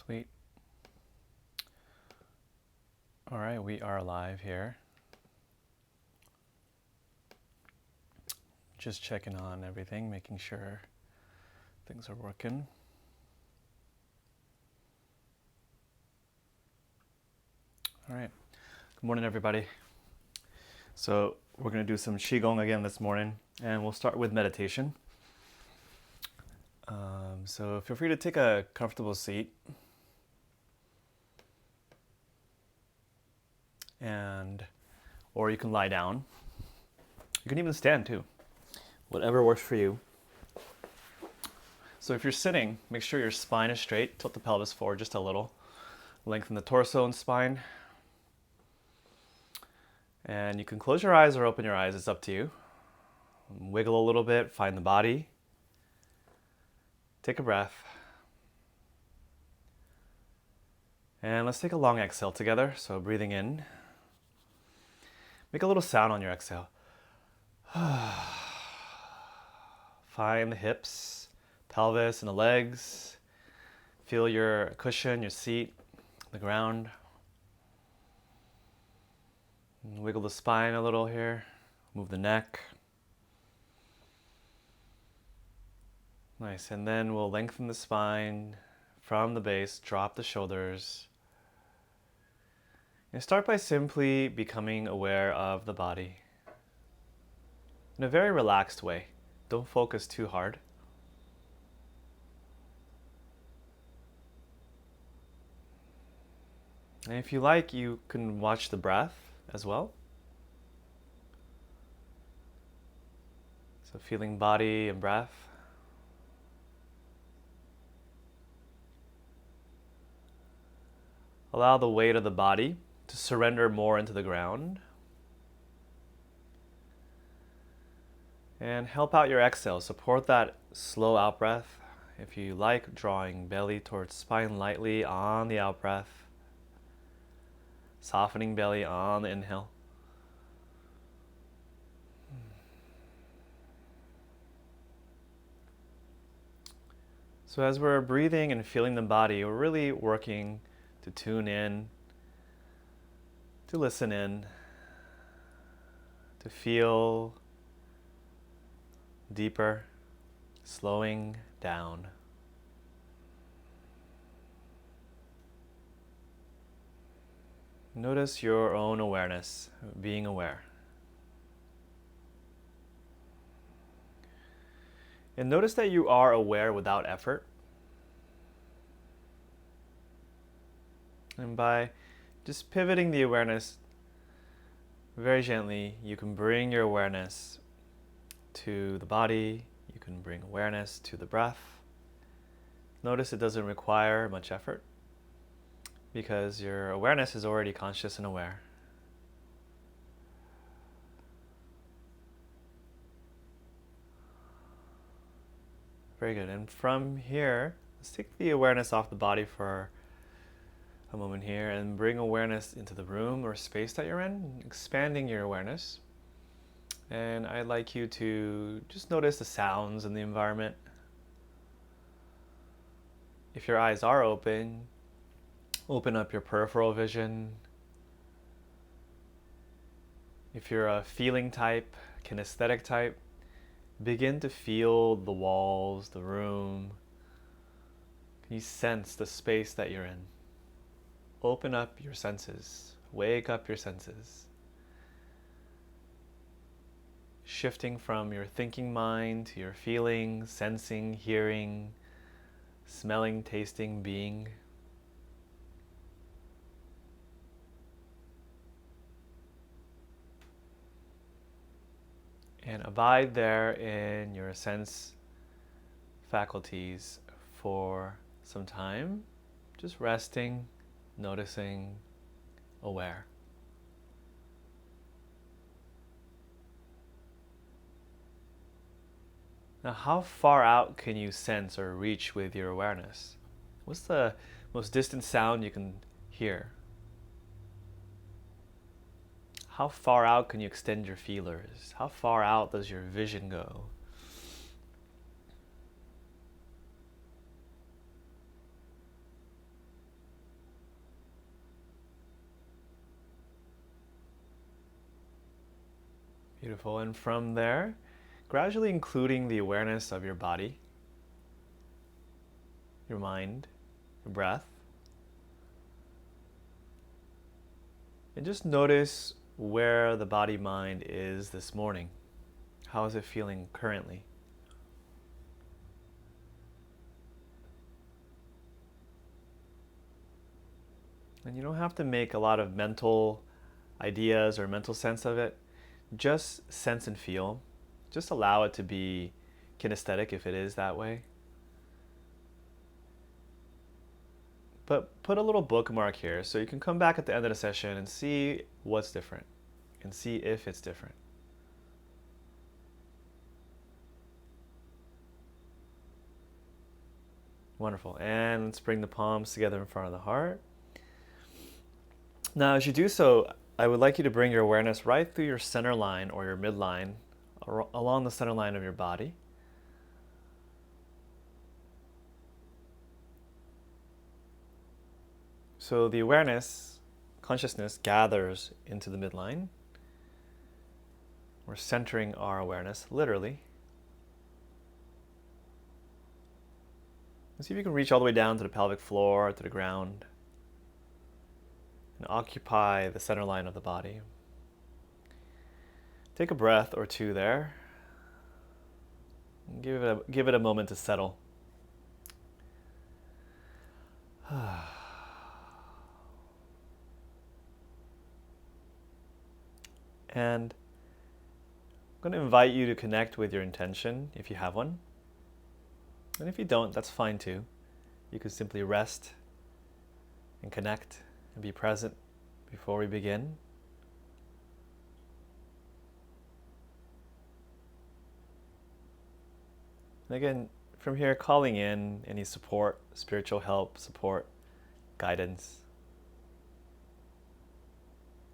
Sweet. All right, we are live here. Just checking on everything, making sure things are working. All right. Good morning, everybody. So we're going to do some Qigong again this morning, and we'll start with meditation. So feel free to take a comfortable seat. Or you can lie down. You can even stand too. Whatever works for you. So if you're sitting, make sure your spine is straight. Tilt the pelvis forward just a little. Lengthen the torso and spine. And you can close your eyes or open your eyes. It's up to you. Wiggle a little bit. Find the body. Take a breath. And let's take a long exhale together. So breathing in. Make a little sound on your exhale. Find the hips, pelvis, and the legs. Feel your cushion, your seat, the ground. And wiggle the spine a little here. Move the neck. Nice. And then we'll lengthen the spine from the base, drop the shoulders. And start by simply becoming aware of the body in a very relaxed way. Don't focus too hard. And if you like, you can watch the breath as well. So feeling body and breath. Allow the weight of the body to surrender more into the ground. And help out your exhale. Support that slow out breath. If you like, drawing belly towards spine lightly on the out breath. Softening belly on the inhale. So as we're breathing and feeling the body, we're really working to tune in, to listen in, to feel deeper, slowing down. Notice your own awareness, being aware. And notice that you are aware without effort. And by just pivoting the awareness very gently, you can bring your awareness to the body. You can bring awareness to the breath. Notice it doesn't require much effort because your awareness is already conscious and aware. Very good. And from here, let's take the awareness off the body for a moment here and bring awareness into the room or space that you're in, expanding your awareness. And I'd like you to just notice the sounds in the environment. If your eyes are open, open up your peripheral vision. If you're a feeling type, kinesthetic type, begin to feel the walls, the room. Can you sense the space that you're in? Open up your senses. Wake up your senses. Shifting from your thinking mind to your feeling, sensing, hearing, smelling, tasting, being. And abide there in your sense faculties for some time, just resting, noticing, aware. Now, how far out can you sense or reach with your awareness? What's the most distant sound you can hear? How far out can you extend your feelers? How far out does your vision go? Beautiful. And from there, gradually including the awareness of your body, your mind, your breath. And just notice where the body-mind is this morning. How is it feeling currently? And you don't have to make a lot of mental ideas or mental sense of it. Just sense and feel. Just allow it to be kinesthetic if it is that way. But put a little bookmark here so you can come back at the end of the session and see what's different and see if it's different. Wonderful. And let's bring the palms together in front of the heart. Now, as you do so, I would like you to bring your awareness right through your center line or your midline, along the center line of your body. So the awareness, consciousness gathers into the midline. We're centering our awareness, literally. And see if you can reach all the way down to the pelvic floor, to the ground, and occupy the center line of the body. Take a breath or two there. And give it a moment to settle. And I'm going to invite you to connect with your intention if you have one. And if you don't, that's fine too. You can simply rest and connect and be present before we begin. And again, from here, calling in any support, spiritual help, support, guidance,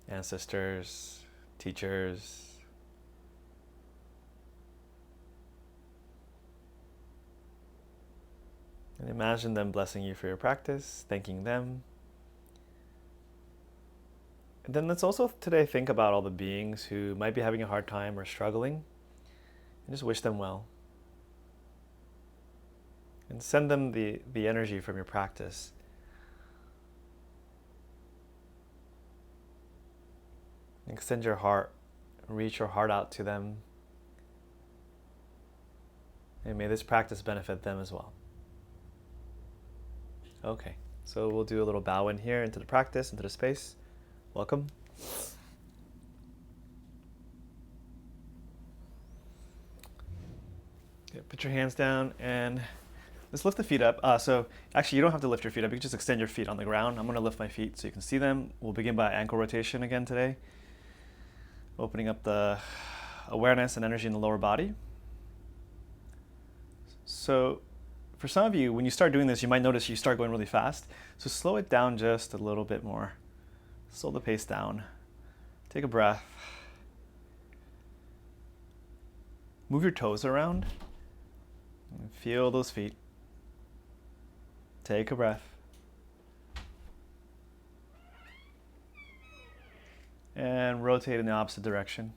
ancestors, teachers. And imagine them blessing you for your practice, thanking them. And then let's also today think about all the beings who might be having a hard time or struggling, and just wish them well. And send them the energy from your practice. Extend your heart, reach your heart out to them. And may this practice benefit them as well. Okay, so we'll do a little bow in here into the practice, into the space. Welcome. Okay, put your hands down and let's lift the feet up. So actually you don't have to lift your feet up, you can just extend your feet on the ground. I'm gonna lift my feet so you can see them. We'll begin by ankle rotation again today. Opening up the awareness and energy in the lower body. So for some of you, when you start doing this, you might notice you start going really fast. So slow it down just a little bit more. Slow the pace down. Take a breath. Move your toes around. And feel those feet. Take a breath. And rotate in the opposite direction.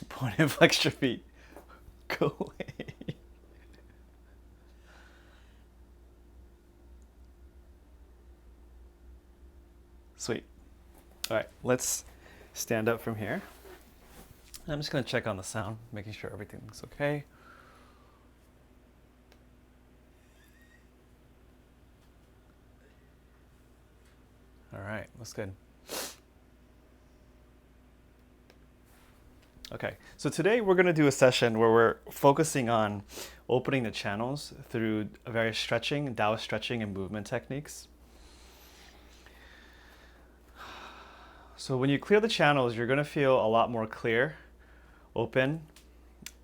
Point and flex your feet. Go away. Sweet. All right, let's stand up from here. I'm just going to check on the sound, making sure everything's okay. All right, looks good. Okay, so today we're going to do a session where we're focusing on opening the channels through various stretching, Taoist stretching and movement techniques. So when you clear the channels, you're going to feel a lot more clear, open,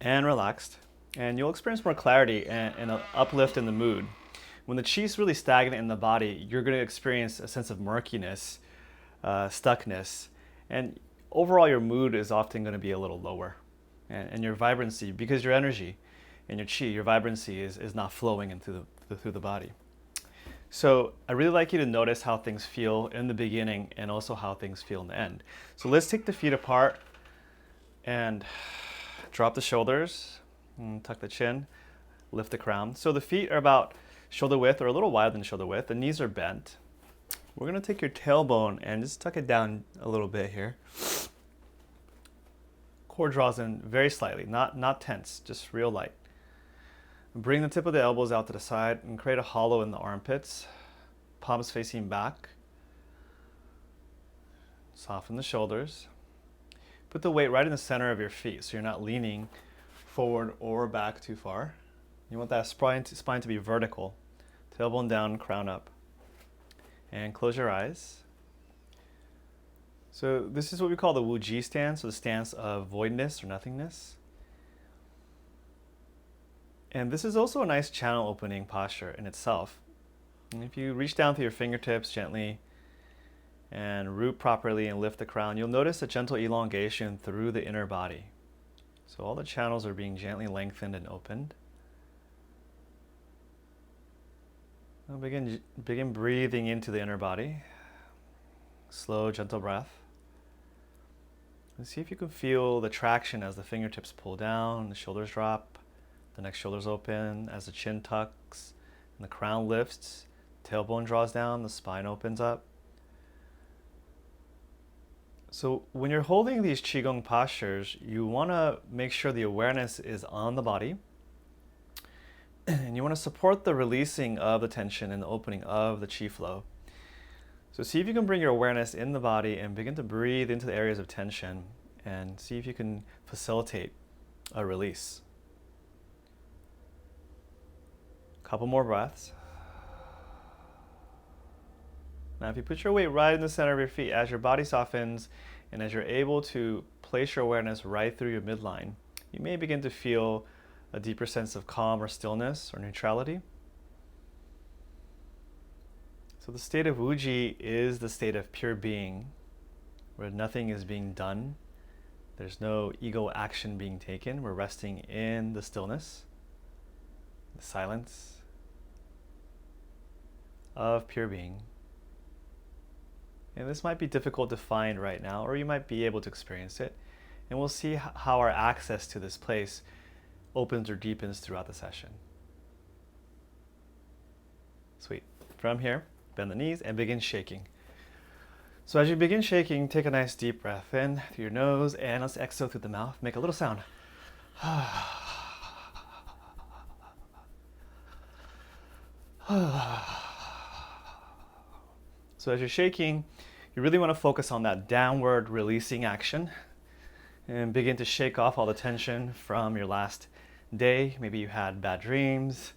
and relaxed. And you'll experience more clarity and an uplift in the mood. When the chi is really stagnant in the body, you're going to experience a sense of murkiness, stuckness, and overall your mood is often going to be a little lower. And your vibrancy, because your energy and your chi, your vibrancy is not flowing into the through the body. So I really like you to notice how things feel in the beginning and also how things feel in the end. So let's take the feet apart and drop the shoulders, and tuck the chin, lift the crown. So the feet are about shoulder width or a little wider than shoulder width. The knees are bent. We're going to take your tailbone and just tuck it down a little bit here. Core draws in very slightly, not tense, just real light. Bring the tip of the elbows out to the side and create a hollow in the armpits. Palms facing back. Soften the shoulders. Put the weight right in the center of your feet so you're not leaning forward or back too far. You want that spine to be vertical. Tailbone down, crown up. And close your eyes. So this is what we call the Wu Ji stance, or the stance of voidness or nothingness. And this is also a nice channel opening posture in itself. And if you reach down through your fingertips gently and root properly and lift the crown, you'll notice a gentle elongation through the inner body. So all the channels are being gently lengthened and opened. Now begin breathing into the inner body. Slow, gentle breath. And see if you can feel the traction as the fingertips pull down, the shoulders drop, the next shoulders open, as the chin tucks and the crown lifts, tailbone draws down, the spine opens up. So when you're holding these Qigong postures, you want to make sure the awareness is on the body. And you want to support the releasing of the tension and the opening of the Qi flow. So see if you can bring your awareness in the body and begin to breathe into the areas of tension and see if you can facilitate a release. Couple more breaths. Now if you put your weight right in the center of your feet, as your body softens and as you're able to place your awareness right through your midline, you may begin to feel a deeper sense of calm or stillness or neutrality. So the state of Wu Ji is the state of pure being, where nothing is being done. There's no ego action being taken. We're resting in the stillness, the silence of pure being. And this might be difficult to find right now, or you might be able to experience it. And we'll see how our access to this place opens or deepens throughout the session. Sweet. From here, bend the knees and begin shaking. So as you begin shaking, take a nice deep breath in through your nose and let's exhale through the mouth. Make a little sound. So as you're shaking, you really want to focus on that downward releasing action and begin to shake off all the tension from your last day. Maybe you had bad dreams.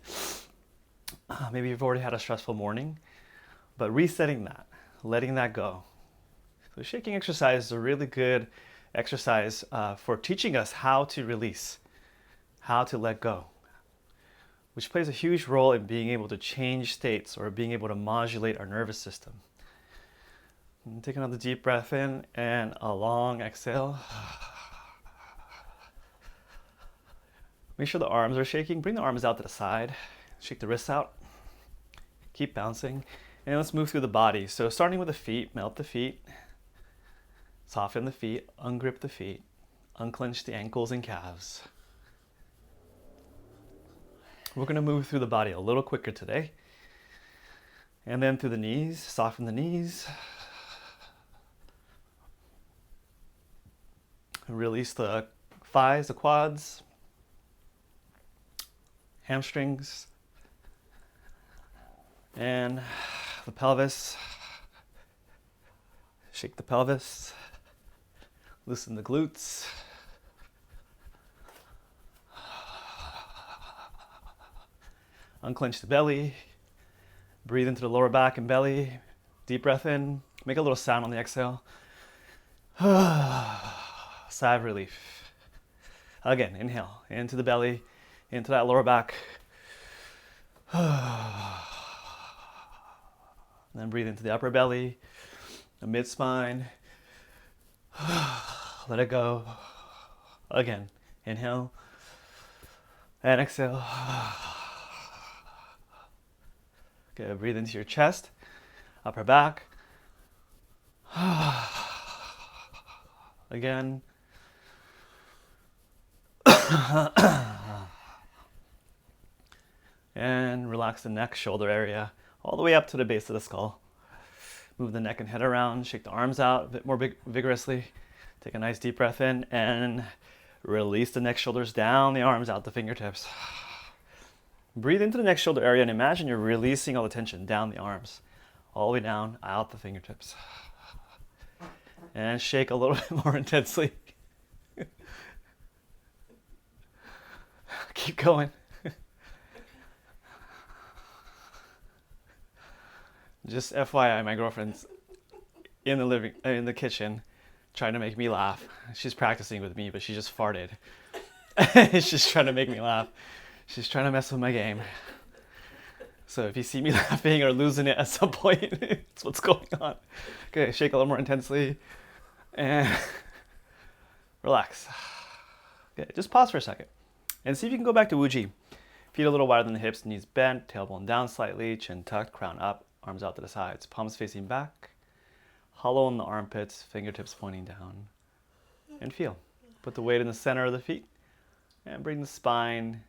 Maybe you've already had a stressful morning, but resetting that, letting that go. So shaking exercise is a really good exercise for teaching us how to release, how to let go, which plays a huge role in being able to change states or being able to modulate our nervous system. And take another deep breath in and a long exhale. Make sure the arms are shaking. Bring the arms out to the side. Shake the wrists out. Keep bouncing. And let's move through the body. So starting with the feet, melt the feet. Soften the feet, ungrip the feet. Unclench the ankles and calves. We're going to move through the body a little quicker today. And then through the knees, soften the knees. Release the thighs, the quads, hamstrings, and the pelvis. Shake the pelvis, loosen the glutes. Unclench the belly, breathe into the lower back and belly. Deep breath in, make a little sound on the exhale. Sigh of relief. Again, inhale into the belly, into that lower back. Then breathe into the upper belly, the mid spine. Let it go. Again, inhale and exhale. Okay, breathe into your chest, upper back. Again. And relax the neck, shoulder area, all the way up to the base of the skull. Move the neck and head around, shake the arms out a bit more vigorously. Take a nice deep breath in and release the neck, shoulders down, the arms out, the fingertips. Breathe into the neck, shoulder area and imagine you're releasing all the tension down the arms, all the way down, out the fingertips. And shake a little bit more intensely. Keep going. Just FYI, my girlfriend's in the kitchen, trying to make me laugh. She's practicing with me, but she just farted. She's trying to make me laugh. She's trying to mess with my game. So if you see me laughing or losing it at some point, it's what's going on. Okay, shake a little more intensely and relax. Okay, just pause for a second and see if you can go back to Wuji. Feet a little wider than the hips, knees bent, tailbone down slightly, chin tucked, crown up, arms out to the sides, palms facing back, hollow in the armpits, fingertips pointing down, and feel. Put the weight in the center of the feet and bring the spine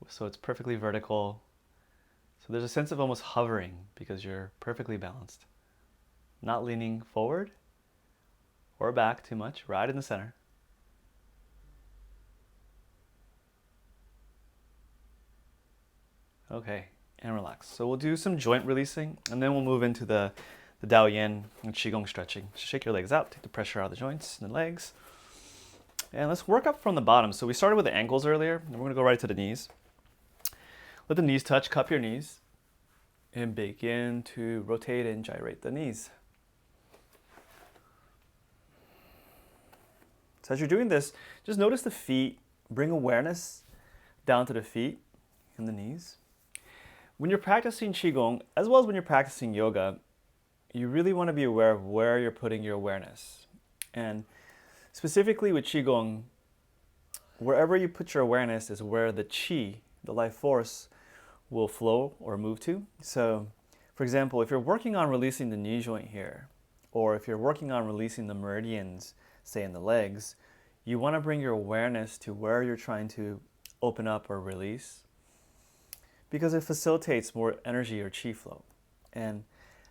so it's perfectly vertical. So there's a sense of almost hovering because you're perfectly balanced. Not leaning forward or back too much, right in the center. Okay, and relax. So we'll do some joint releasing and then we'll move into the Dao Yin and Qigong stretching. So shake your legs out, take the pressure out of the joints and the legs. And let's work up from the bottom. So we started with the ankles earlier, and we're gonna go right to the knees. Let the knees touch, cup your knees, and begin to rotate and gyrate the knees. So as you're doing this, just notice the feet, bring awareness down to the feet and the knees. When you're practicing Qigong, as well as when you're practicing yoga, you really want to be aware of where you're putting your awareness. And specifically with Qigong, wherever you put your awareness is where the Qi, the life force, will flow or move to. So, for example, if you're working on releasing the knee joint here, or if you're working on releasing the meridians, say in the legs, you want to bring your awareness to where you're trying to open up or release, because it facilitates more energy or Qi flow. And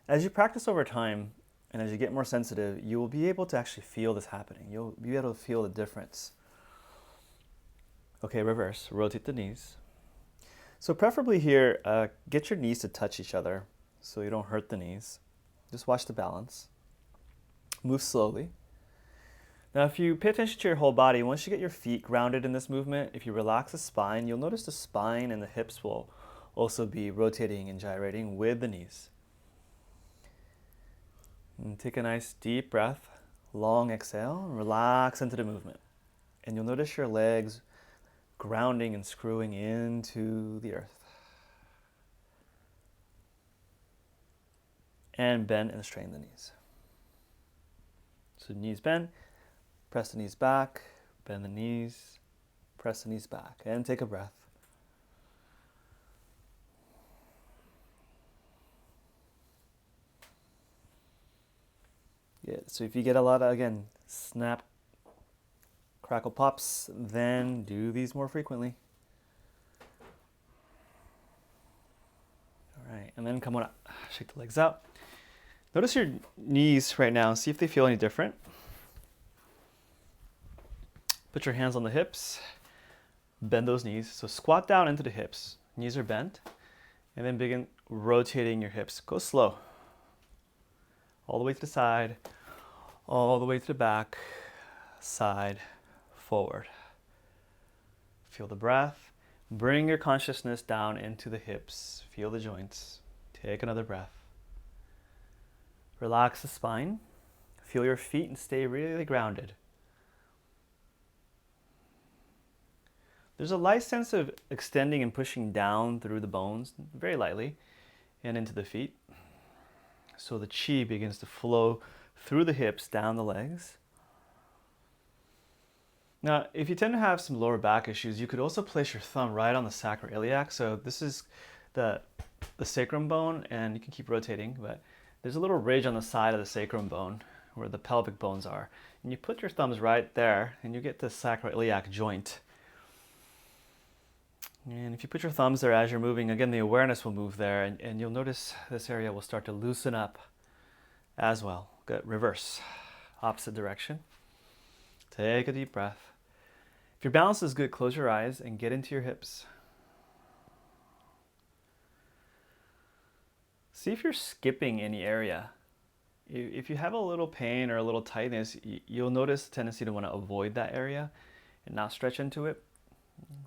as you practice over time, and as you get more sensitive, you will be able to actually feel this happening. You'll be able to feel the difference. Okay, reverse. Rotate the knees. So preferably here, get your knees to touch each other so you don't hurt the knees. Just watch the balance. Move slowly. Now if you pay attention to your whole body, once you get your feet grounded in this movement, if you relax the spine, you'll notice the spine and the hips will also be rotating and gyrating with the knees. And take a nice deep breath, long exhale, and relax into the movement. And you'll notice your legs grounding and screwing into the earth. And bend and straighten the knees. So knees bend, press the knees back, bend the knees, press the knees back, and take a breath. Good. So if you get a lot of, again, snap, crackle pops, then do these more frequently. All right, and then come on up, shake the legs out. Notice your knees right now, see if they feel any different. Put your hands on the hips, bend those knees. So squat down into the hips, knees are bent, and then begin rotating your hips. Go slow. All the way to the side, all the way to the back, side, forward. Feel the breath. Bring your consciousness down into the hips. Feel the joints. Take another breath. Relax the spine. Feel your feet and stay really grounded. There's a light sense of extending and pushing down through the bones, very lightly, and into the feet. So the Qi begins to flow through the hips, down the legs. Now, if you tend to have some lower back issues, you could also place your thumb right on the sacroiliac. So this is the sacrum bone, and you can keep rotating, but there's a little ridge on the side of the sacrum bone where the pelvic bones are. And you put your thumbs right there, and you get the sacroiliac joint. And if you put your thumbs there as you're moving, again, the awareness will move there, and you'll notice this area will start to loosen up as well. Good. Reverse. Opposite direction. Take a deep breath. If your balance is good, close your eyes and get into your hips. See if you're skipping any area. If you have a little pain or a little tightness, you'll notice a tendency to want to avoid that area and not stretch into it.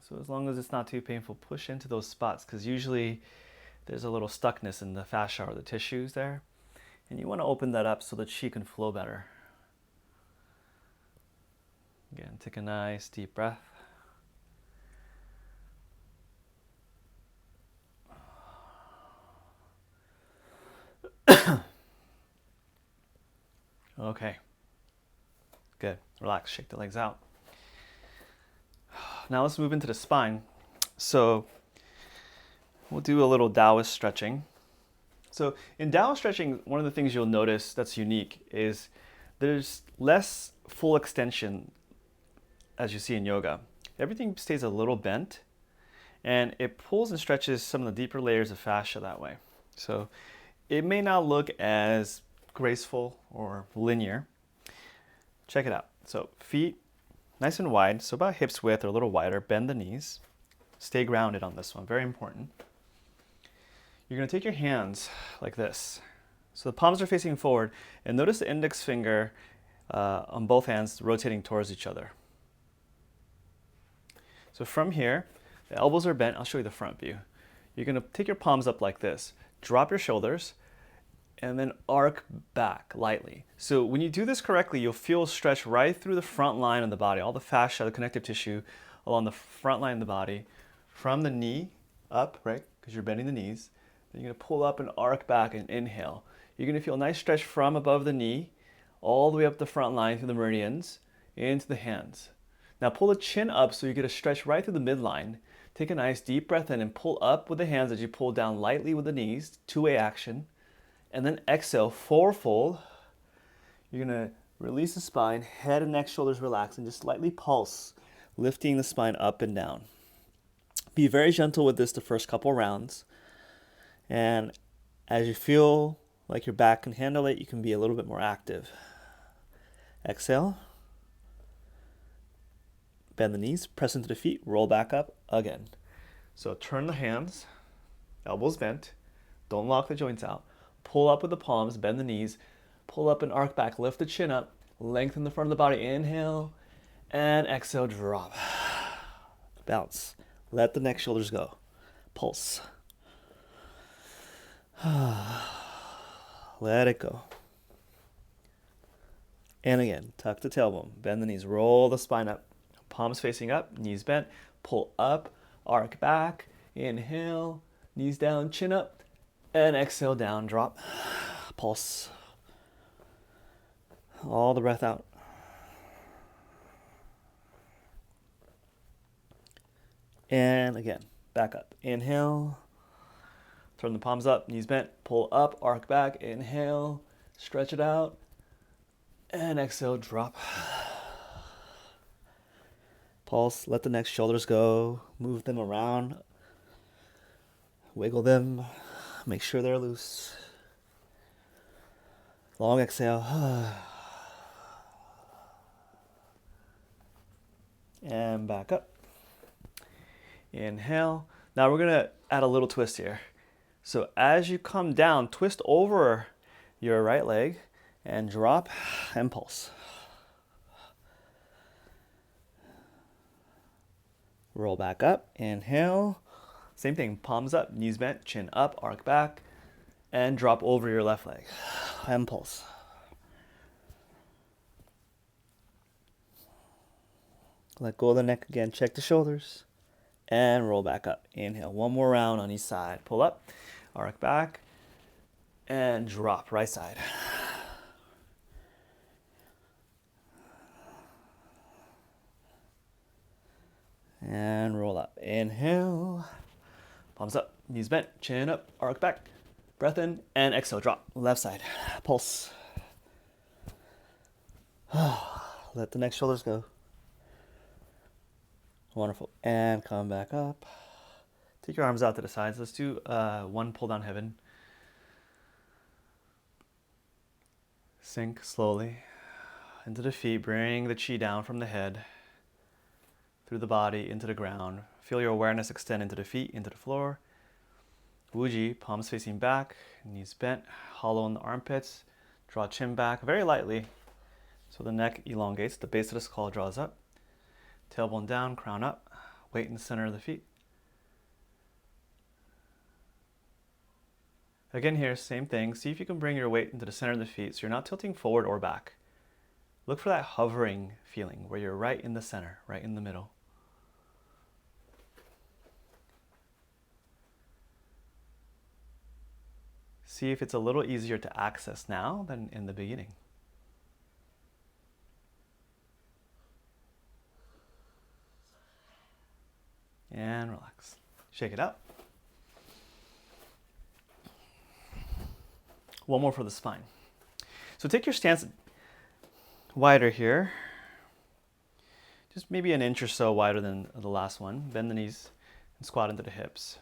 So as long as it's not too painful, push into those spots, because usually there's a little stuckness in the fascia or the tissues there. And you want to open that up so the qi can flow better. Again, take a nice deep breath. Okay. Good. Relax, shake the legs out. Now let's move into the spine. So we'll do a little Taoist stretching. So in Taoist stretching, one of the things you'll notice that's unique is there's less full extension as you see in yoga. Everything stays a little bent, and it pulls and stretches some of the deeper layers of fascia that way. So it may not look as graceful or linear. Check it out. So feet nice and wide, so about hips width or a little wider. Bend the knees. Stay grounded on this one, very important. You're going to take your hands like this. So the palms are facing forward, and notice the index finger on both hands rotating towards each other. So from here, the elbows are bent. I'll show you the front view. You're going to take your palms up like this. Drop your shoulders, and then arc back lightly. So when you do this correctly, you'll feel stretch right through the front line of the body, all the fascia, the connective tissue along the front line of the body, from the knee up, right? Because you're bending the knees. Then you're going to pull up and arc back and inhale. You're going to feel a nice stretch from above the knee, all the way up the front line through the meridians, into the hands. Now pull the chin up so you get a stretch right through the midline. Take a nice deep breath in and pull up with the hands as you pull down lightly with the knees, two-way action. And then exhale, forward fold. You're going to release the spine, head and neck, shoulders relax, and just slightly pulse, lifting the spine up and down. Be very gentle with this the first couple rounds. And as you feel like your back can handle it, you can be a little bit more active. Exhale. Bend the knees, press into the feet, roll back up again. So turn the hands, elbows bent. Don't lock the joints out. Pull up with the palms, bend the knees, pull up and arc back, lift the chin up, lengthen the front of the body, inhale, and exhale, drop. Bounce. Let the neck, shoulders go. Pulse. Let it go. And again, tuck the tailbone, bend the knees, roll the spine up, palms facing up, knees bent, pull up, arc back, inhale, knees down, chin up, and exhale down, drop, pulse. All the breath out. And again, back up. Inhale, turn the palms up, knees bent, pull up, arc back, inhale, stretch it out, and exhale, drop. Pulse, let the neck, shoulders go, move them around, wiggle them, make sure they're loose. Long exhale. And back up. Inhale. Now we're going to add a little twist here. So as you come down, twist over your right leg and drop and pulse. Roll back up. Inhale. Same thing. Palms up, knees bent, chin up, arc back, and drop over your left leg. And pulse. Let go of the neck again. Check the shoulders. And roll back up. Inhale. One more round on each side. Pull up, arc back, and drop. Right side. And roll up. Inhale. Palms up. Knees bent, chin up, arc back. Breath in and exhale, drop. Left side, pulse. Let the neck shoulders go. Wonderful. And come back up. Take your arms out to the sides. Let's do one pull down heaven. Sink slowly into the feet. Bring the chi down from the head, through the body, into the ground. Feel your awareness extend into the feet, into the floor. Wuji, palms facing back, knees bent, hollow in the armpits. Draw chin back very lightly so the neck elongates. The base of the skull draws up. Tailbone down, crown up. Weight in the center of the feet. Again here, same thing. See if you can bring your weight into the center of the feet so you're not tilting forward or back. Look for that hovering feeling where you're right in the center, right in the middle. See if it's a little easier to access now than in the beginning. And relax. Shake it out. One more for the spine. So take your stance wider here. Just maybe an inch or so wider than the last one. Bend the knees and squat into the hips.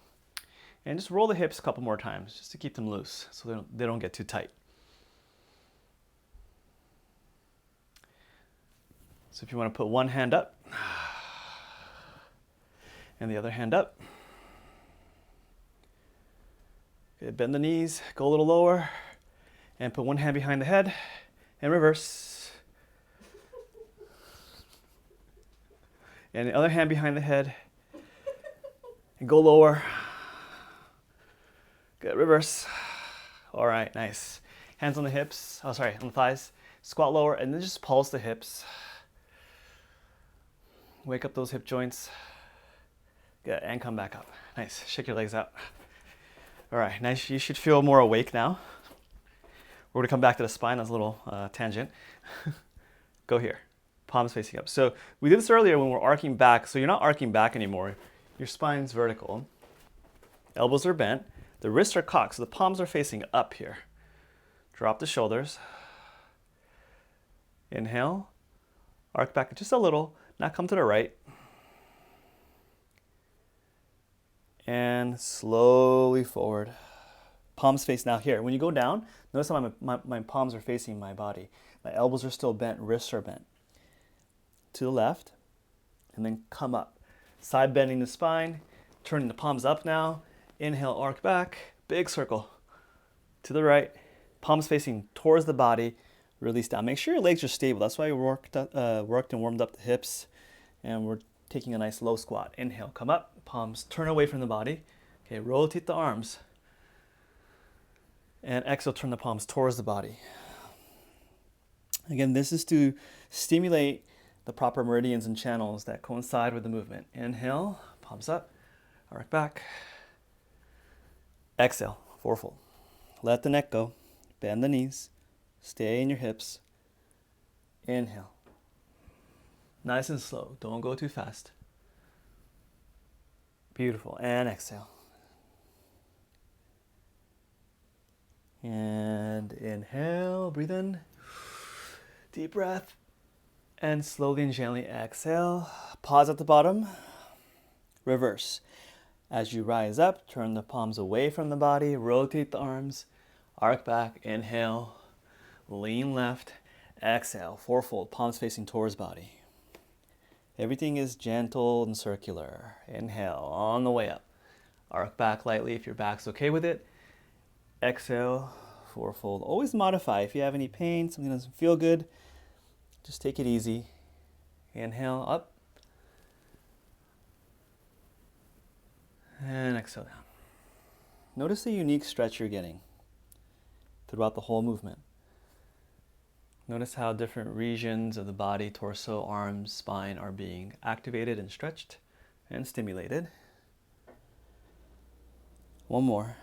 And just roll the hips a couple more times just to keep them loose so they don't get too tight. So if you want to put one hand up and the other hand up. Okay, bend the knees, go a little lower, and put one hand behind the head and reverse. And the other hand behind the head and go lower. Good, reverse. All right, nice. Hands on the hips, on the thighs. Squat lower and then just pulse the hips. Wake up those hip joints. Good, and come back up. Nice, shake your legs out. All right, nice, you should feel more awake now. We're gonna come back to the spine, that's a little tangent. Go here, palms facing up. So we did this earlier when we're arcing back, so you're not arcing back anymore. Your spine's vertical. Elbows are bent. The wrists are cocked, so the palms are facing up here. Drop the shoulders. Inhale, arc back just a little, now come to the right. And slowly forward. Palms face now here. When you go down, notice how my palms are facing my body. My elbows are still bent, wrists are bent. To the left, and then come up. Side bending the spine, turning the palms up now. Inhale, arc back, big circle. To the right, palms facing towards the body, release down. Make sure your legs are stable. That's why we worked and warmed up the hips. And we're taking a nice low squat. Inhale, come up, palms turn away from the body. Okay, rotate the arms. And exhale, turn the palms towards the body. Again, this is to stimulate the proper meridians and channels that coincide with the movement. Inhale, palms up, arc back. Exhale, fourfold. Let the neck go. Bend the knees. Stay in your hips. Inhale. Nice and slow. Don't go too fast. Beautiful. And exhale. And inhale. Breathe in. Deep breath. And slowly and gently exhale. Pause at the bottom. Reverse. As you rise up, turn the palms away from the body, rotate the arms, arc back, inhale, lean left, exhale, fourfold, palms facing towards body. Everything is gentle and circular. Inhale, on the way up. Arc back lightly if your back's okay with it. Exhale, fourfold. Always modify. If you have any pain, something doesn't feel good, just take it easy. Inhale, up. And exhale down. Notice the unique stretch you're getting throughout the whole movement. Notice how different regions of the body, torso, arms, spine are being activated and stretched and stimulated. One more.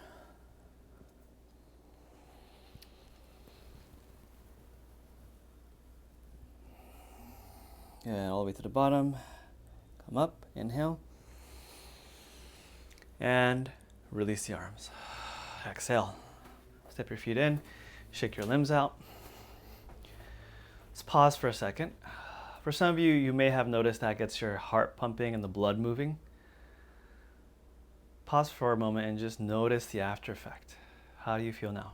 And all the way to the bottom. Come up, inhale. And Release the arms. Exhale. Step your feet in. Shake your limbs out. Let's pause for a second. For some of you, you may have noticed that gets your heart pumping and the blood moving. Pause for a moment and just notice the after effect. How do you feel now?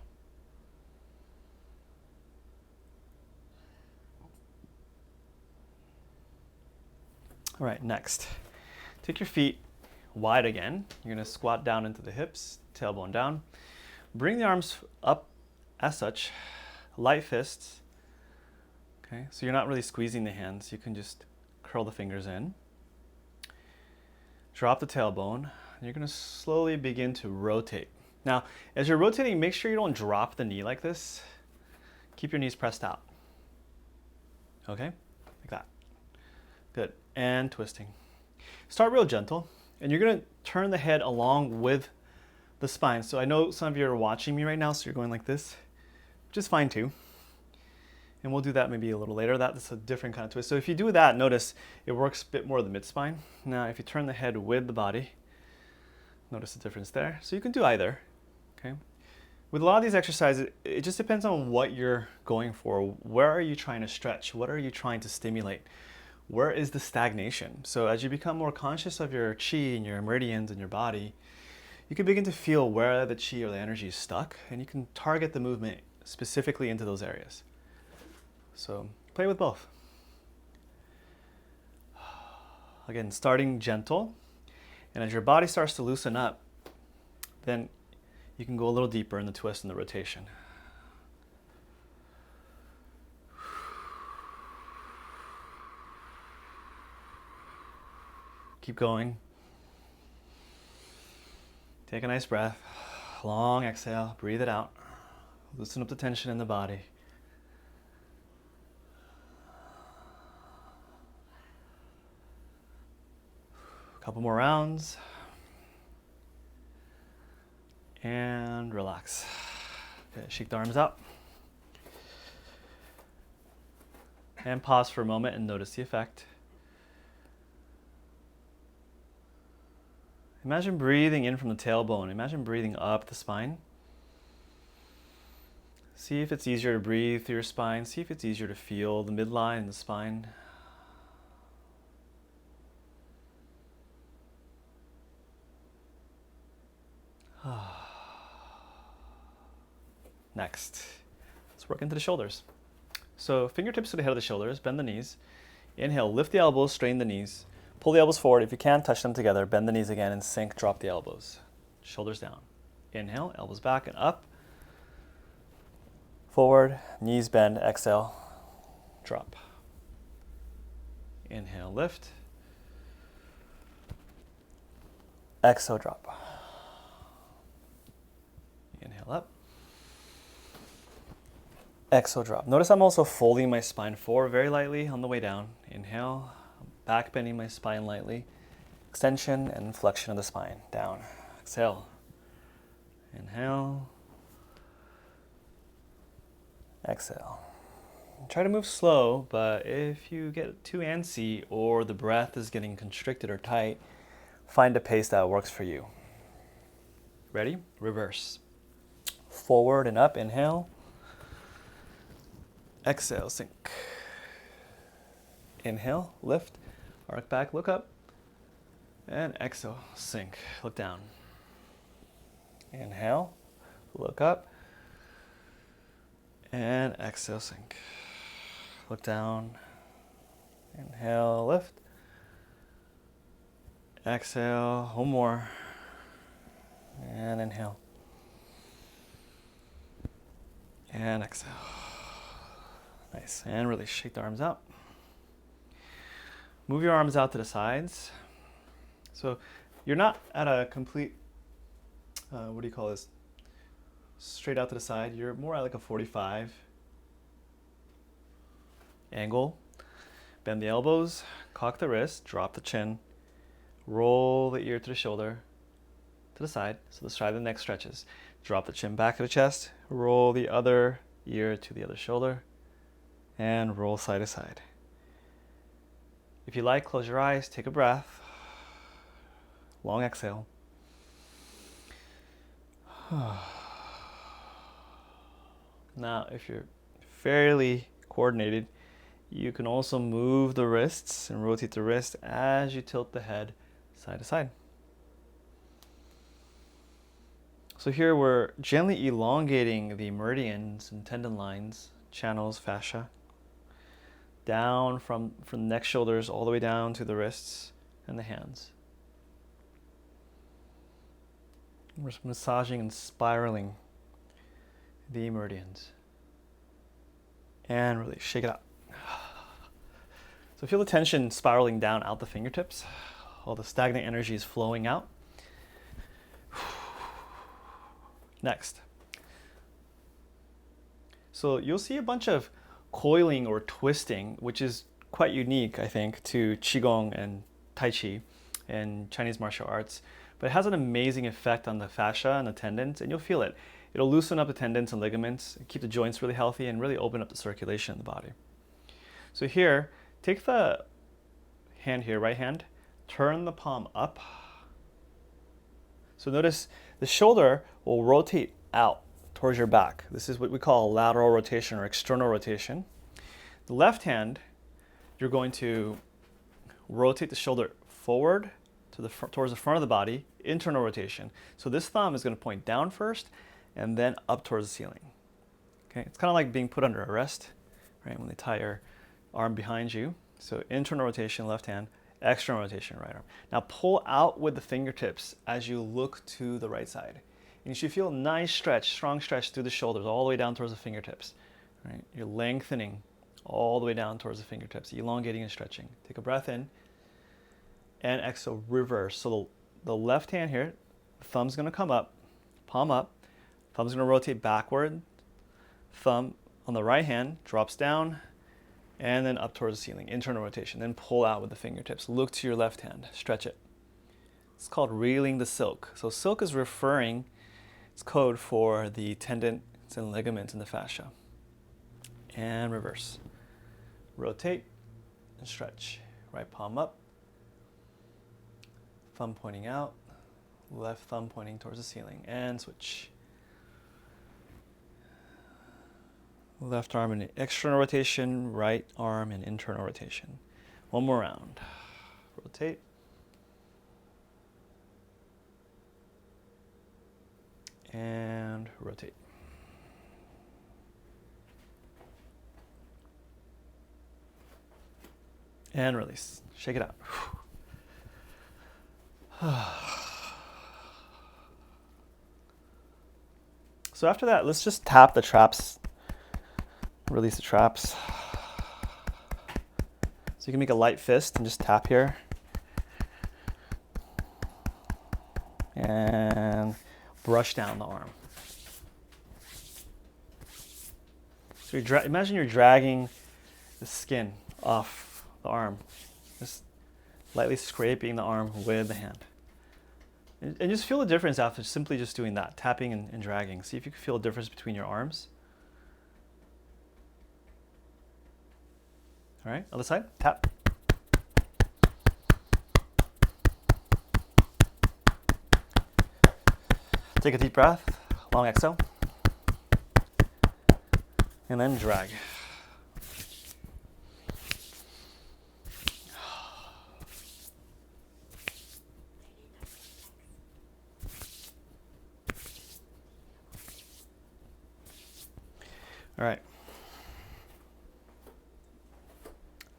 All right, next. Take your feet wide again. You're gonna squat down into the hips, tailbone down. Bring the arms up as such, light fists. Okay, so you're not really squeezing the hands. You can just curl the fingers in. Drop the tailbone. You're gonna slowly begin to rotate. Now, as you're rotating, make sure you don't drop the knee like this. Keep your knees pressed out. Okay, like that. Good, and twisting. Start real gentle, and you're gonna turn the head along with the spine. So I know some of you are watching me right now, so you're going like this, which is fine too. And we'll do that maybe a little later. That's a different kind of twist. So if you do that, notice it works a bit more of the mid-spine. Now, if you turn the head with the body, notice the difference there. So you can do either, okay? With a lot of these exercises, it just depends on what you're going for. Where are you trying to stretch? What are you trying to stimulate? Where is the stagnation? So as you become more conscious of your chi and your meridians in your body, you can begin to feel where the chi or the energy is stuck, and you can target the movement specifically into those areas. So play with both. Again, starting gentle, and as your body starts to loosen up, then you can go a little deeper in the twist and the rotation. Keep going. Take a nice breath. Long exhale, breathe it out. Loosen up the tension in the body. Couple more rounds. And relax. Okay, shake the arms out. And pause for a moment and notice the effect. Imagine breathing in from the tailbone. Imagine breathing up the spine. See if it's easier to breathe through your spine. See if it's easier to feel the midline and the spine. Next, let's work into the shoulders. So fingertips to the head of the shoulders, bend the knees. Inhale, lift the elbows, straighten the knees. Pull the elbows forward. If you can, touch them together. Bend the knees again and sink, drop the elbows. Shoulders down. Inhale, elbows back and up. Forward, knees bend, exhale, drop. Inhale, lift. Exhale, drop. Inhale up. Exhale, drop. Notice I'm also folding my spine forward very lightly on the way down. Inhale, back bending my spine lightly. Extension and flexion of the spine, down. Exhale. Inhale. Exhale. Try to move slow, but if you get too antsy or the breath is getting constricted or tight, find a pace that works for you. Ready? Reverse. Forward and up, inhale. Exhale, sink. Inhale, lift, arc back, look up. And exhale, sink, look down. Inhale, look up. And exhale, sink. Look down. Inhale, lift. Exhale, one more. And inhale. And exhale. Nice, and release, shake the arms out. Move your arms out to the sides. So you're not at a complete, what do you call this? Straight out to the side. You're more at like a 45 angle. Bend the elbows, cock the wrist, drop the chin, roll the ear to the shoulder, to the side. So the side of the neck stretches. Drop the chin back of the chest, roll the other ear to the other shoulder, and roll side to side. If you like, close your eyes, take a breath. Long exhale. Now, if you're fairly coordinated, you can also move the wrists and rotate the wrist as you tilt the head side to side. So here we're gently elongating the meridians and tendon lines, channels, fascia, down from the neck, shoulders, all the way down to the wrists and the hands. We're just massaging and spiraling the meridians. And really shake it out. So feel the tension spiraling down out the fingertips. All the stagnant energy is flowing out. Next. So you'll see a bunch of coiling or twisting, which is quite unique, I think, to Qigong and Tai Chi and Chinese martial arts. But it has an amazing effect on the fascia and the tendons, and you'll feel it. It'll loosen up the tendons and ligaments, keep the joints really healthy, and really open up the circulation in the body. So here, take the hand here, right hand, turn the palm up. So notice the shoulder will rotate out towards your back. This is what we call lateral rotation or external rotation. The left hand, you're going to rotate the shoulder forward to towards the front of the body, internal rotation. So this thumb is going to point down first and then up towards the ceiling. Okay, it's kind of like being put under arrest, right? When they tie your arm behind you. So internal rotation, left hand, external rotation, right arm. Now pull out with the fingertips as you look to the right side. And you should feel a nice stretch, strong stretch through the shoulders, all the way down towards the fingertips. Right? You're lengthening all the way down towards the fingertips, elongating and stretching. Take a breath in and exhale, reverse. So the left hand here, the thumb's gonna come up, palm up, thumb's gonna rotate backward, thumb on the right hand drops down, and then up towards the ceiling, internal rotation. Then pull out with the fingertips. Look to your left hand, stretch it. It's called reeling the silk. So silk is referring, it's code for the tendons and ligaments in the fascia. And reverse. Rotate and stretch. Right palm up, thumb pointing out, left thumb pointing towards the ceiling, and switch. Left arm in external rotation, right arm in internal rotation. One more round. Rotate. And rotate. And release. Shake it out. So after that, let's just tap the traps. Release the traps. So you can make a light fist and just tap here. And brush down the arm. So imagine you're dragging the skin off the arm. Just lightly scraping the arm with the hand. And just feel the difference after simply just doing that, tapping and dragging. See if you can feel a difference between your arms. All right, other side, tap. Take a deep breath, long exhale, and then drag. All right.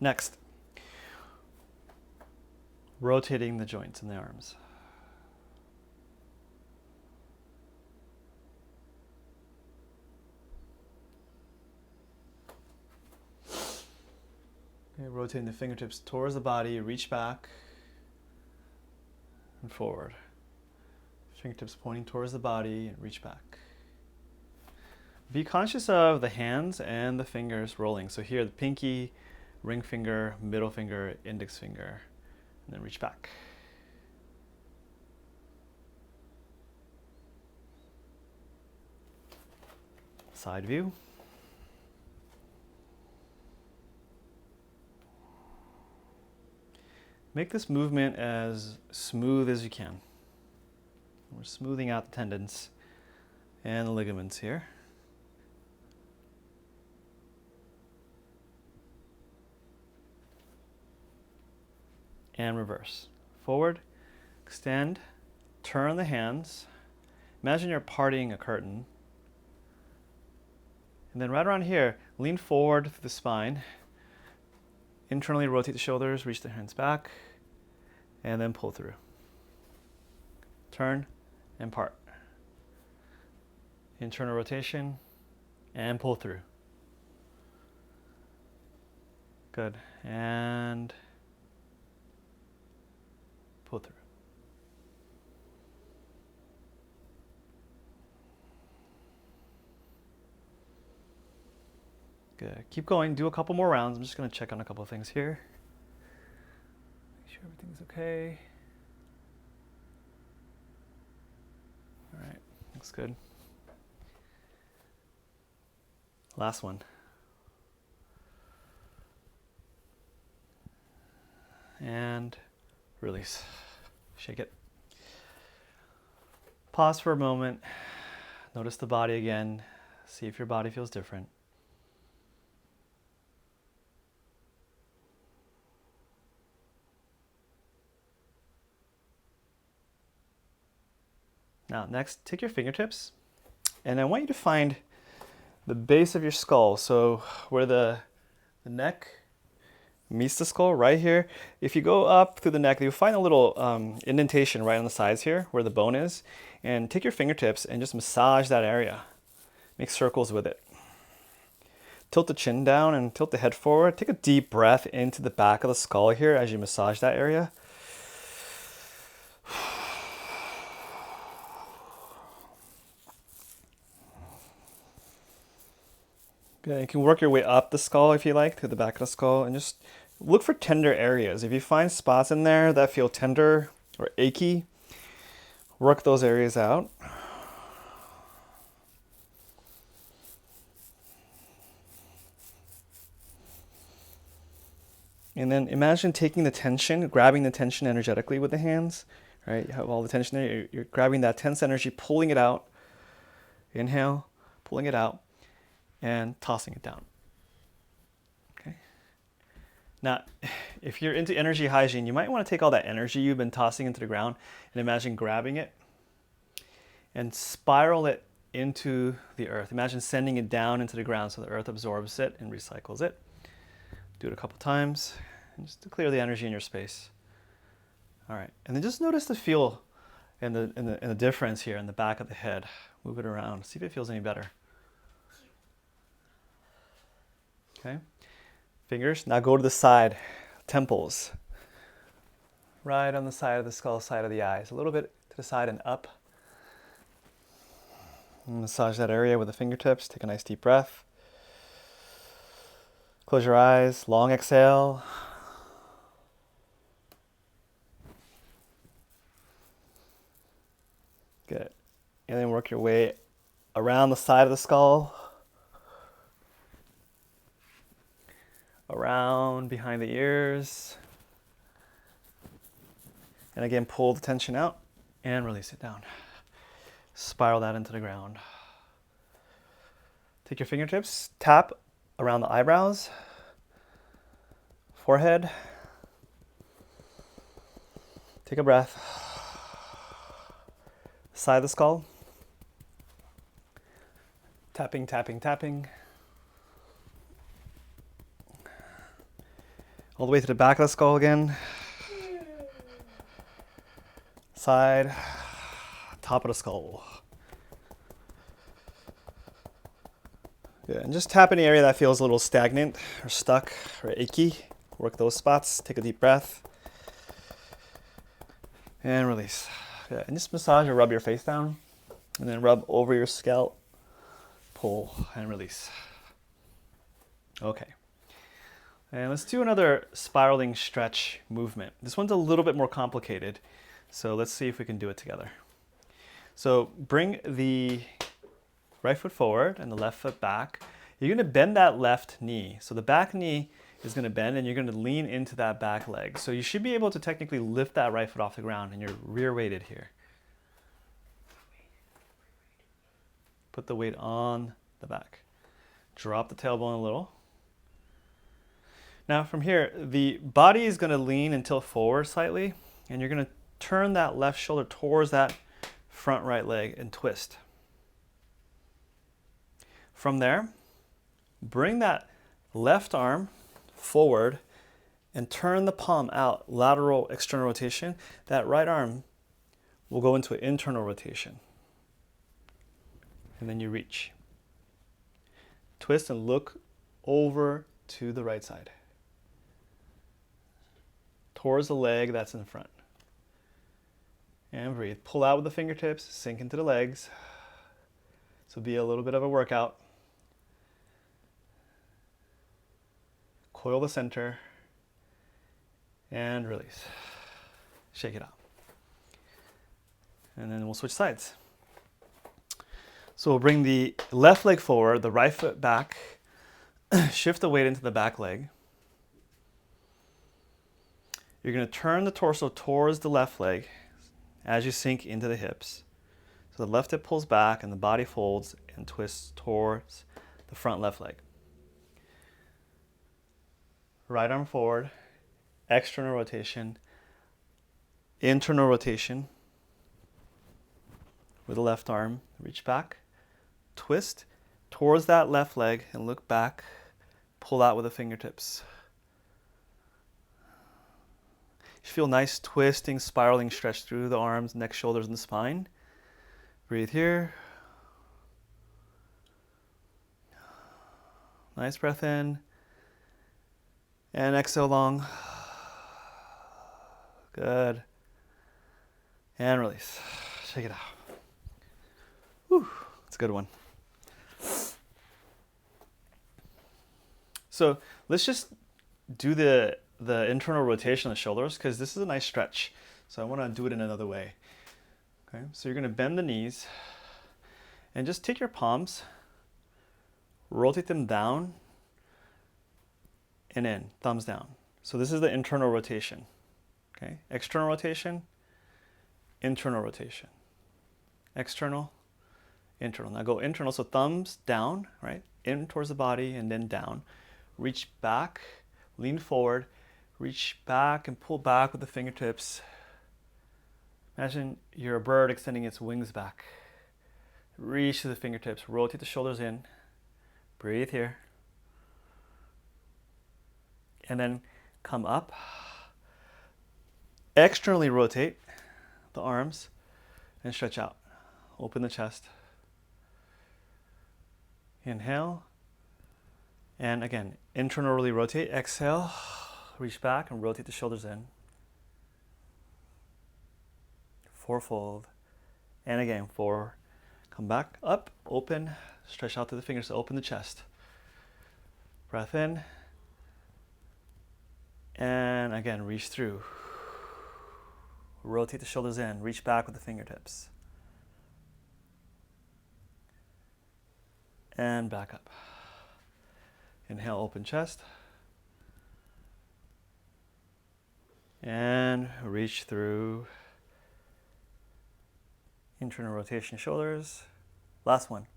Next, rotating the joints in the arms. Okay, rotating the fingertips towards the body, reach back and forward. Fingertips pointing towards the body and reach back. Be conscious of the hands and the fingers rolling. So here, the pinky, ring finger, middle finger, index finger, and then reach back. Side view. Make this movement as smooth as you can. We're smoothing out the tendons and the ligaments here. And reverse. Forward, extend, turn the hands. Imagine you're parting a curtain. And then right around here, lean forward through the spine. Internally rotate the shoulders, reach the hands back, and then pull through. Turn and part. Internal rotation and pull through. Good. And pull through. Good. Keep going. Do a couple more rounds. I'm just going to check on a couple of things here. Make sure everything's okay. All right. Looks good. Last one. And release. Shake it. Pause for a moment. Notice the body again. See if your body feels different. Now, next, take your fingertips, and I want you to find the base of your skull. So where the neck meets the skull, right here. If you go up through the neck, you'll find a little indentation right on the sides here where the bone is. And take your fingertips and just massage that area. Make circles with it. Tilt the chin down and tilt the head forward. Take a deep breath into the back of the skull here as you massage that area. Good. You can work your way up the skull if you like, to the back of the skull, and just look for tender areas. If you find spots in there that feel tender or achy, work those areas out. And then imagine taking the tension, grabbing the tension energetically with the hands, right? You have all the tension there. You're grabbing that tense energy, pulling it out. Inhale, pulling it out, and tossing it down. Okay. Now, if you're into energy hygiene, you might want to take all that energy you've been tossing into the ground and imagine grabbing it and spiral it into the earth. Imagine sending it down into the ground so the earth absorbs it and recycles it. Do it a couple times, and just to clear the energy in your space. All right, and then just notice the feel and the difference here in the back of the head. Move it around, see if it feels any better. Okay, fingers, now go to the side, temples. Right on the side of the skull, side of the eyes, a little bit to the side and up. And massage that area with the fingertips, take a nice deep breath. Close your eyes, long exhale. Good. And then work your way around the side of the skull. Around behind the ears. And again, pull the tension out and release it down. Spiral that into the ground. Take your fingertips, tap around the eyebrows, forehead. Take a breath. Side of the skull. Tapping, tapping, tapping. All the way to the back of the skull again. Side, top of the skull. Good. And just tap any area that feels a little stagnant or stuck or achy. Work those spots. Take a deep breath. And release. Good. And just massage or rub your face down. And then rub over your scalp. Pull and release. Okay. And let's do another spiraling stretch movement. This one's a little bit more complicated. So let's see if we can do it together. So bring the right foot forward and the left foot back. You're going to bend that left knee. So the back knee is going to bend and you're going to lean into that back leg. So you should be able to technically lift that right foot off the ground and you're rear weighted here. Put the weight on the back. Drop the tailbone a little. Now from here, the body is going to lean and tilt forward slightly, and you're going to turn that left shoulder towards that front right leg and twist. From there, bring that left arm forward and turn the palm out, lateral external rotation. That right arm will go into an internal rotation. And then you reach. Twist and look over to the right side, towards the leg that's in front. And breathe. Pull out with the fingertips, sink into the legs. This will be a little bit of a workout. Coil the center and release. Shake it out. And then we'll switch sides. So we'll bring the left leg forward, the right foot back, shift the weight into the back leg. You're going to turn the torso towards the left leg as you sink into the hips. So the left hip pulls back and the body folds and twists towards the front left leg. Right arm forward, external rotation, internal rotation with the left arm. Reach back, twist towards that left leg and look back, pull out with the fingertips. You feel nice twisting, spiraling stretch through the arms, neck, shoulders, and the spine. Breathe here. Nice breath in. And exhale long. Good. And release. Shake it out. Whew, that's a good one. So let's just do the internal rotation of the shoulders, because this is a nice stretch. So I want to do it in another way. Okay, so you're going to bend the knees and just take your palms, rotate them down and in, thumbs down. So this is the internal rotation. Okay, external rotation, internal rotation. External, internal. Now go internal, so thumbs down, right? In towards the body and then down. Reach back, lean forward, reach back and pull back with the fingertips. Imagine you're a bird extending its wings back. Reach to the fingertips, rotate the shoulders in. Breathe here. And then come up. Externally rotate the arms and stretch out. Open the chest. Inhale. And again, internally rotate. Exhale. Reach back and rotate the shoulders in. Fourfold. And again, four. Come back, up, open, stretch out to the fingers to open the chest. Breath in. And again, reach through. Rotate the shoulders in, reach back with the fingertips. And back up. Inhale, open chest. And reach through. Internal rotation, shoulders. Last one.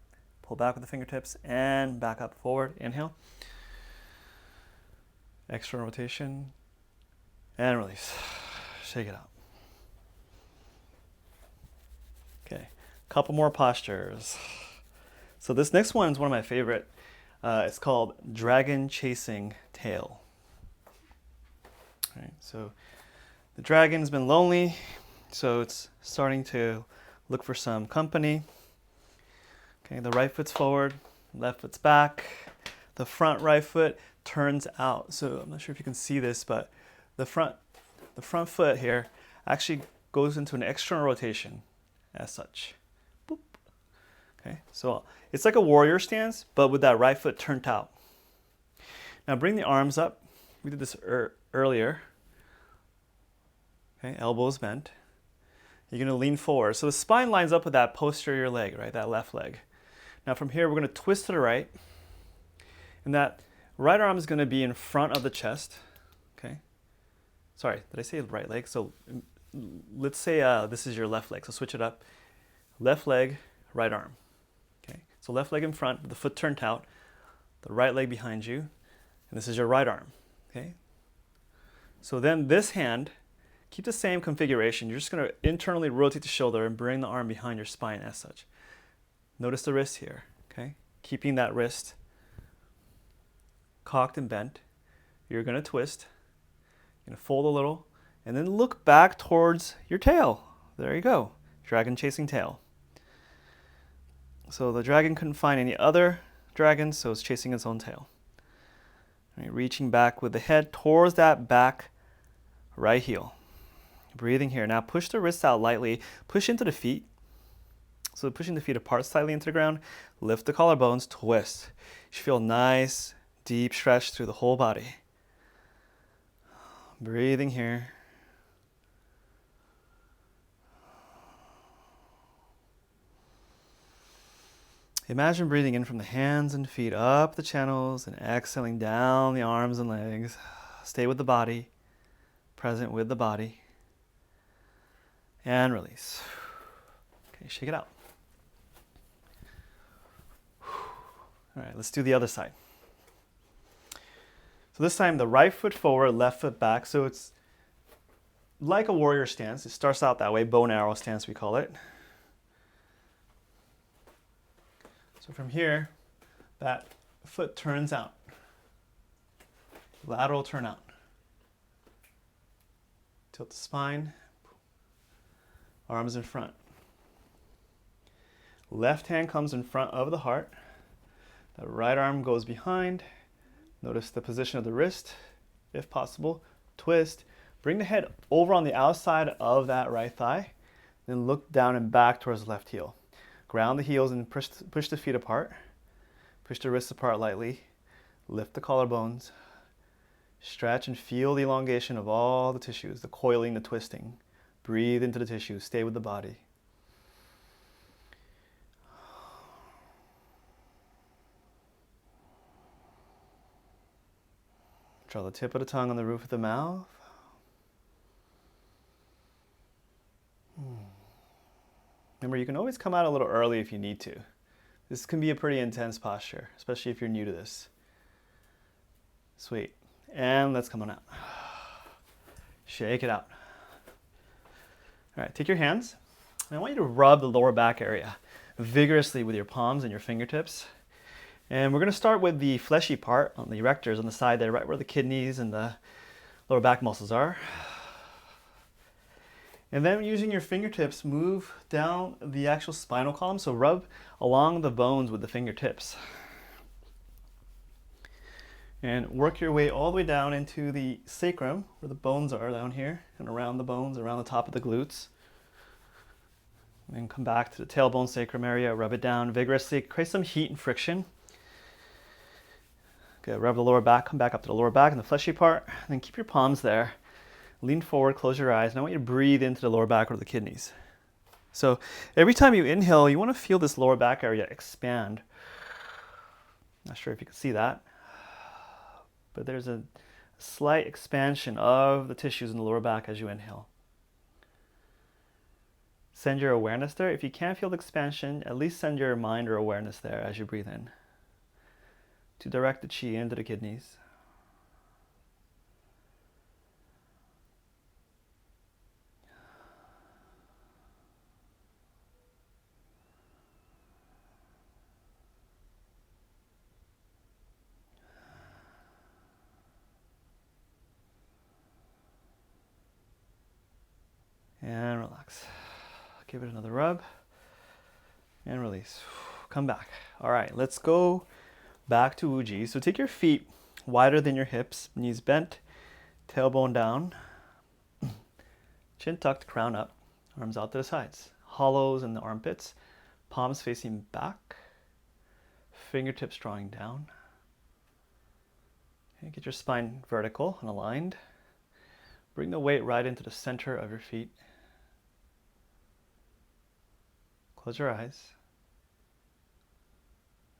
Pull back with the fingertips and back up, forward. Inhale. External rotation. And release. Shake it out. Okay, couple more postures. So this next one is one of my favorite. It's called Dragon Chasing Tail. All right, so the dragon's been lonely, so it's starting to look for some company. Okay, the right foot's forward, left foot's back. The front right foot turns out. So I'm not sure if you can see this, but the front foot here actually goes into an external rotation as such. Boop. Okay, so it's like a warrior stance, but with that right foot turned out. Now bring the arms up. We did this earlier. Okay, elbows bent. You're going to lean forward. So the spine lines up with that posterior leg, right? That left leg. Now from here, we're going to twist to the right. And that right arm is going to be in front of the chest. Okay. Sorry, did I say right leg? So let's say this is your left leg. So switch it up. Left leg, right arm. Okay. So left leg in front, with the foot turned out, the right leg behind you, and this is your right arm, okay? So then this hand, keep the same configuration. You're just gonna internally rotate the shoulder and bring the arm behind your spine as such. Notice the wrist here, okay? Keeping that wrist cocked and bent. You're gonna twist, you're gonna fold a little, and then look back towards your tail. There you go, dragon chasing tail. So the dragon couldn't find any other dragon, so it's chasing its own tail. Right, reaching back with the head towards that back right heel. Breathing here. Now push the wrists out lightly. Push into the feet. So pushing the feet apart slightly into the ground. Lift the collarbones, twist. You should feel nice, deep stretch through the whole body. Breathing here. Imagine breathing in from the hands and feet up the channels and exhaling down the arms and legs. Stay with the body, present with the body. And release. Okay, shake it out. All right, let's do the other side. So this time the right foot forward, left foot back. So it's like a warrior stance. It starts out that way, bow and arrow stance we call it. So from here, that foot turns out. Lateral turn out. Tilt the spine. Arms in front. Left hand comes in front of the heart. The right arm goes behind. Notice the position of the wrist, if possible. Twist. Bring the head over on the outside of that right thigh. Then look down and back towards the left heel. Ground the heels and push the feet apart. Push the wrists apart lightly. Lift the collarbones. Stretch and feel the elongation of all the tissues, the coiling, the twisting. Breathe into the tissues. Stay with the body. Draw the tip of the tongue on the roof of the mouth. Remember, you can always come out a little early if you need to. This can be a pretty intense posture, especially if you're new to this. Sweet. And let's come on out. Shake it out. All right, take your hands. And I want you to rub the lower back area vigorously with your palms and your fingertips. And we're going to start with the fleshy part on the erectors on the side there, right where the kidneys and the lower back muscles are. And then using your fingertips, move down the actual spinal column. So rub along the bones with the fingertips. And work your way all the way down into the sacrum, where the bones are down here, and around the bones, around the top of the glutes. And then come back to the tailbone sacrum area, rub it down vigorously, create some heat and friction. Okay, rub the lower back, come back up to the lower back and the fleshy part, and then keep your palms there. Lean forward, close your eyes, and I want you to breathe into the lower back or the kidneys. So every time you inhale, you want to feel this lower back area expand. Not sure if you can see that, but there's a slight expansion of the tissues in the lower back as you inhale. Send your awareness there. If you can't feel the expansion, at least send your mind or awareness there as you breathe in to direct the chi into the kidneys. And relax. Give it another rub and release. Come back. All right, let's go back to Uji. So take your feet wider than your hips, knees bent, tailbone down, chin tucked, crown up, arms out to the sides. Hollows in the armpits, palms facing back, fingertips drawing down. Okay, get your spine vertical and aligned. Bring the weight right into the center of your feet. Close your eyes.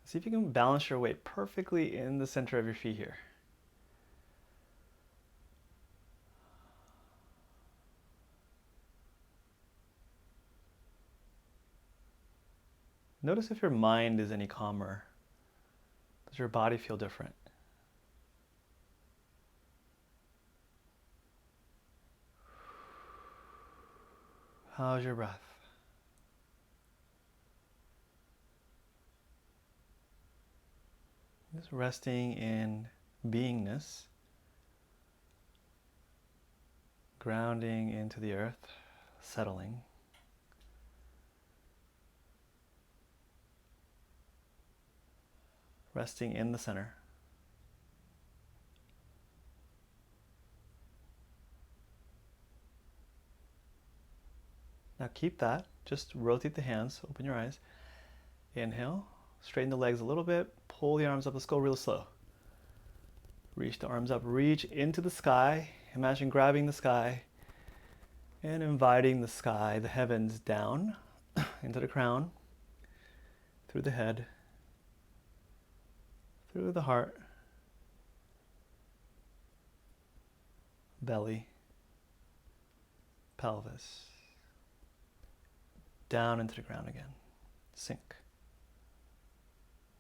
See if you can balance your weight perfectly in the center of your feet here. Notice if your mind is any calmer. Does your body feel different? How's your breath? Just resting in beingness, grounding into the earth, settling. Resting in the center. Now keep that. Just rotate the hands, open your eyes. Inhale, straighten the legs a little bit, pull the arms up. Let's go real slow. Reach the arms up, reach into the sky. Imagine grabbing the sky and inviting the sky, the heavens down into the crown, through the head, through the heart, belly, pelvis, down into the ground again. Sink.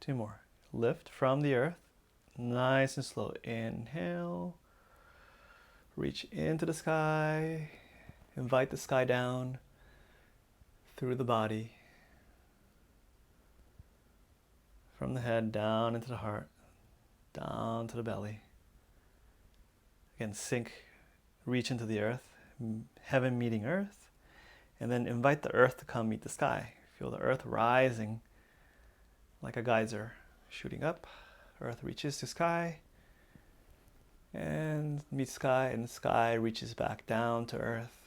2 more. Lift from the earth, nice and slow. Inhale, reach into the sky, invite the sky down through the body, from the head down into the heart, down to the belly. Again, sink, reach into the earth, heaven meeting earth, and then invite the earth to come meet the sky. Feel the earth rising like a geyser, shooting up. Earth reaches to sky and meets sky, and the sky reaches back down to earth.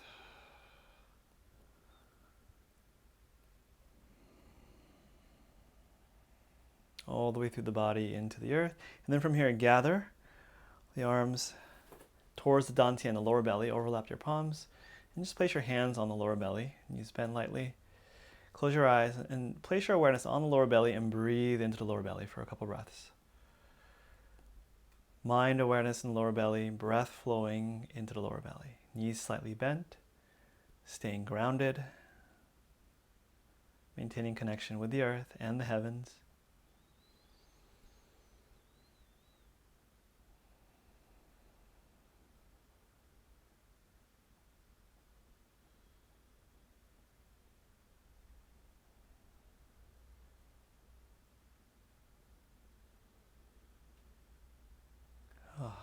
All the way through the body into the earth. And then from here, gather the arms towards the dantian and the lower belly, overlap your palms, and just place your hands on the lower belly. Knees bend lightly. Close your eyes and place your awareness on the lower belly and breathe into the lower belly for a couple breaths. Mind awareness in the lower belly, breath flowing into the lower belly. Knees slightly bent, staying grounded, maintaining connection with the earth and the heavens.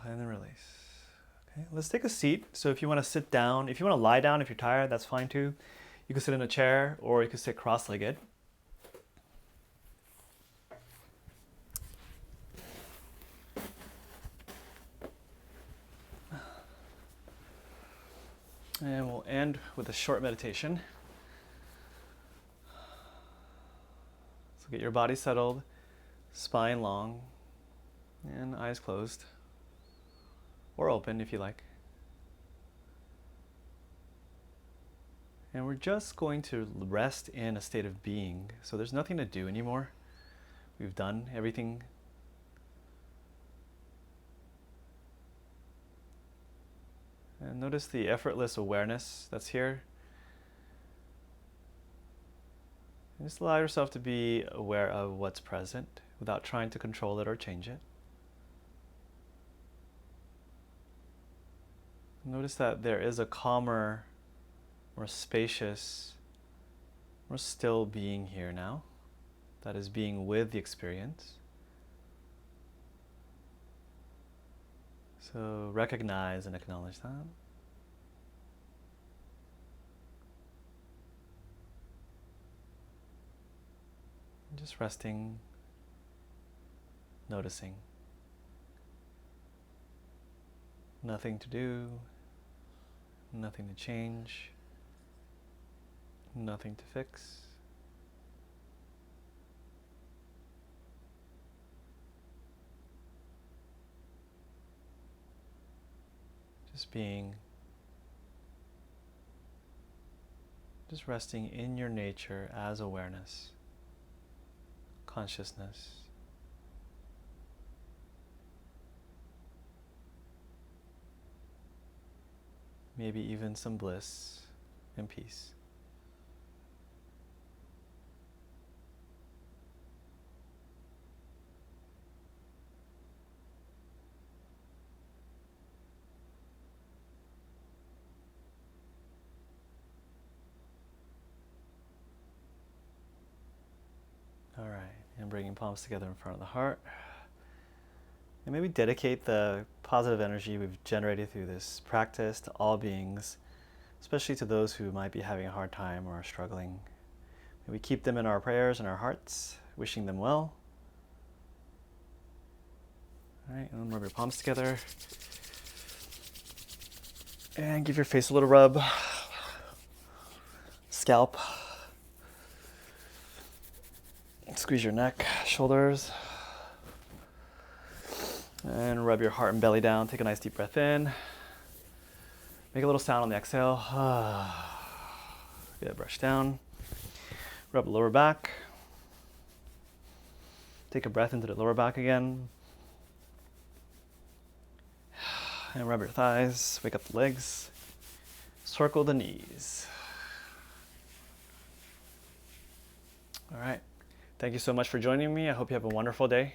And then release. Okay, let's take a seat. So if you want to sit down, if you want to lie down, if you're tired, that's fine too. You can sit in a chair or you can sit cross-legged. And we'll end with a short meditation. So get your body settled, spine long, and eyes closed. Or open if you like. And we're just going to rest in a state of being. So there's nothing to do anymore. We've done everything. And notice the effortless awareness that's here. And just allow yourself to be aware of what's present without trying to control it or change it. Notice that there is a calmer, more spacious, more still being here now, that is being with the experience. So recognize and acknowledge that. Just resting, noticing. Nothing to do, nothing to change, nothing to fix. Just being, just resting in your nature as awareness, consciousness. Maybe even some bliss and peace. And bringing palms together in front of the heart. And maybe dedicate the positive energy we've generated through this practice to all beings, especially to those who might be having a hard time or are struggling. May we keep them in our prayers and our hearts, wishing them well. All right, and rub your palms together. And give your face a little rub. Scalp. Squeeze your neck, shoulders. And rub your heart and belly down. Take a nice deep breath in. Make a little sound on the exhale. Good, brush down. Rub the lower back. Take a breath into the lower back again. And rub your thighs. Wake up the legs. Circle the knees. All right. Thank you so much for joining me. I hope you have a wonderful day.